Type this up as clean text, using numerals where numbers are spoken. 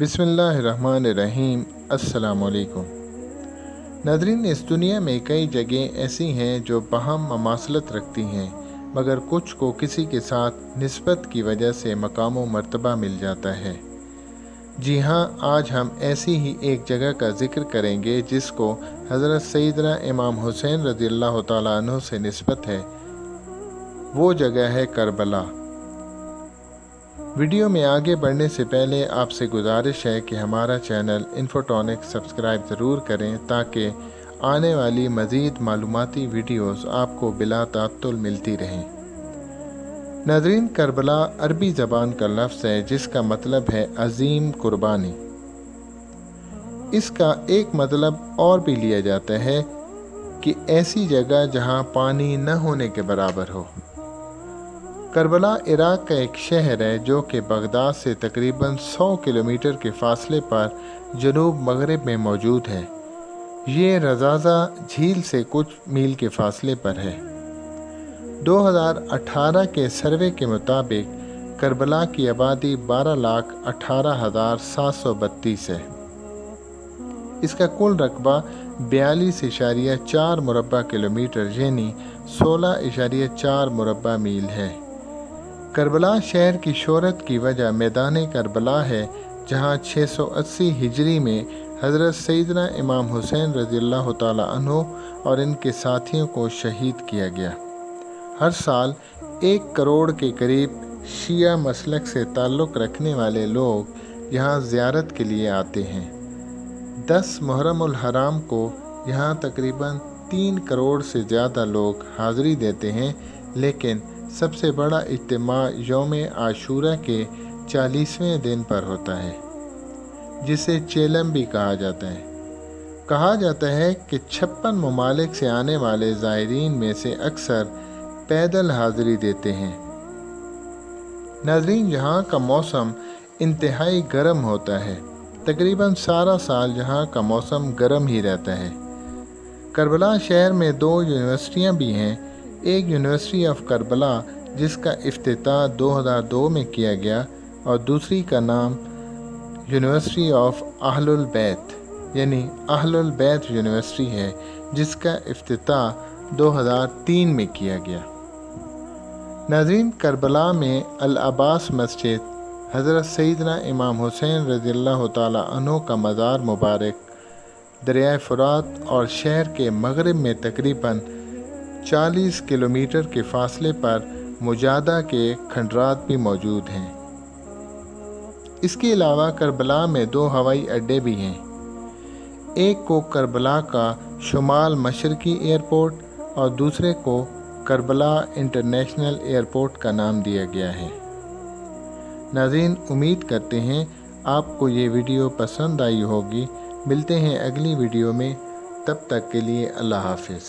बिस्मिल्लाहिर्रहमानिर्रहीम। अस्सलाम वालेकुम नाज़रीन, इस दुनिया में कई जगह ऐसी हैं जो बाहम ममासलत रखती हैं, मगर कुछ को किसी के साथ निस्बत की वजह से मकाम व मर्तबा मिल जाता है। जी हाँ, आज हम ऐसी ही एक जगह का जिक्र करेंगे जिसको हज़रत सैयदना इमाम हुसैन रज़ियल्लाहु ताला अन्हु से निस्बत है। वो जगह है करबला। वीडियो में आगे बढ़ने से पहले आपसे गुजारिश है कि हमारा चैनल इन्फोटॉनिक सब्सक्राइब ज़रूर करें ताकि आने वाली मज़ीद मालूमाती वीडियोस आपको बिला तात्तुल मिलती रहें। नाज़रीन, करबला अरबी ज़बान का लफ्ज़ है जिसका मतलब है अजीम कुर्बानी। इसका एक मतलब और भी लिया जाता है कि ऐसी जगह जहां पानी न होने के बराबर हो। करबला इराक़ का एक शहर है जो कि बगदाद से तकरीबन 100 किलोमीटर के फासले पर जनूब मगरिब में मौजूद है। ये रज़ाज़ा झील से कुछ मील के फासले पर है। 2018 के सर्वे के मुताबिक करबला की आबादी 12,18,732 है। इसका कुल रकबा 42.4 मुरब्बा किलोमीटर यानी 16.4 मुरब्बा मील है। करबला शहर की शोहरत की वजह मैदान करबला है जहाँ 680 हिजरी में हज़रत सैयदना इमाम हुसैन रज़ियल्लाहु ताला अन्हु और इनके साथियों को शहीद किया गया। हर साल 1 करोड़ के करीब शिया मसलक से ताल्लुक़ रखने वाले लोग यहाँ ज़ियारत के लिए आते हैं। 10 मुहर्रमुल हराम को यहाँ तकरीबन 3 करोड़ से ज़्यादा लोग हाज़िरी देते हैं, लेकिन सबसे बड़ा इज्तिमा यौम आशूरा के 40वें दिन पर होता है, जिसे चेलम भी कहा जाता है। कहा जाता है कि 56 ममालिक से आने वाले ज़ायरीन में से अक्सर पैदल हाज़िरी देते हैं। नाज़रीन, यहाँ का मौसम इंतहाई गर्म होता है। तकरीबन सारा साल यहाँ का मौसम गर्म ही रहता है। करबला शहर में 2 यूनिवर्सिटियाँ भी हैं। एक यूनिवर्सिटी ऑफ करबला जिसका इफ्तिताह 2002 में किया गया और दूसरी का नाम यूनिवर्सिटी ऑफ अहलुल बैत यानी अहलुल बैत यूनिवर्सिटी है, जिसका इफ्तिताह 2003 में किया गया। नाज़रीन, करबला में अल अब्बास मस्जिद, हज़रत सैयदना इमाम हुसैन रज़ियल्लाहु ताला अन्हु का मज़ार मुबारक, दरिया फ़ुरात और शहर के मगरिब में तकरीबन 40 किलोमीटर के फासले पर मुजादा के खंडरात भी मौजूद हैं। इसके अलावा करबला में 2 हवाई अड्डे भी हैं। एक को करबला का शुमाल मशरकी एयरपोर्ट और दूसरे को करबला इंटरनेशनल एयरपोर्ट का नाम दिया गया है। नाज़रीन, उम्मीद करते हैं आपको ये वीडियो पसंद आई होगी। मिलते हैं अगली वीडियो में, तब तक के लिए अल्लाह हाफ़िज़।